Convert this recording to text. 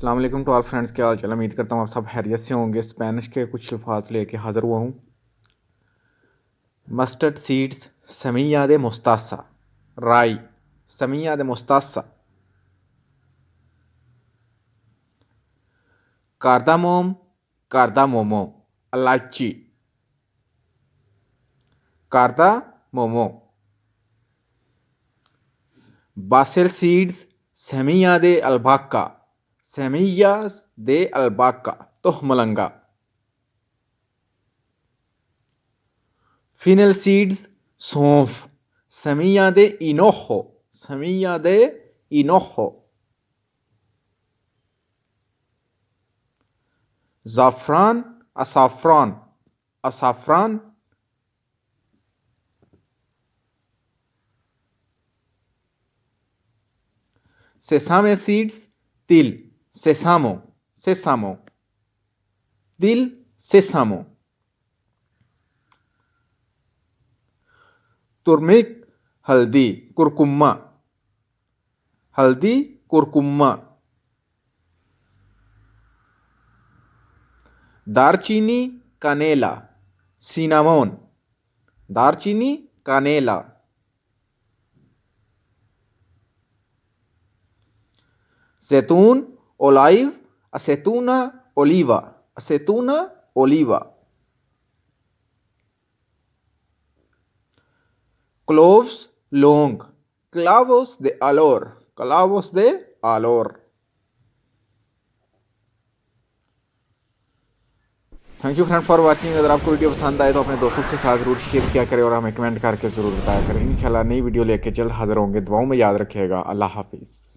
अस्सलाम वालेकुम to all friends, क्या हाल चाल। उम्मीद करता हूँ आप सब हैरियत से होंगे। स्पेनिश के कुछ अल्फाज लेके हाज़िर हुआ हूँ। Mustard seeds, semilla de mostaza, राई, semilla de mostaza, कार्दामोम, कार्दामोमो, इलायची, कार्दामोमो, basil seeds, semilla de albahaca, semillas de albahaca, तोहमलंगा, फिनेल सीड्स, सौंफ, semilla de hinojo, semilla de hinojo, ज़ाफ़रान, असाफ़रान, असाफ़रान, सेसामे सीड्स, तिल, सेसामो, सेसामो, तिल, सेसामो, तुर्मिक, हल्दी, कुरकुम्मा, हल्दी, कुरकुम्मा, दारचीनी, कानेला, सिनामोन, दारचीनी, कानेला, जैतून, ओलाइव, असेतूना, ओलिवा, असेतूना, ओलिवा, क्लोव्स, लौंग, क्लावोस de alor, क्लावोस de alor। Thank you friend for watching. अगर आपको वीडियो पसंद आए तो अपने दोस्तों के साथ जरूर शेयर किया करें और हमें कमेंट करके ज़रूर बताया करें। इंशाल्लाह नई वीडियो लेके जल्द हाजिर होंगे। दुआओं में याद रखिएगा। अल्लाह हाफिज़।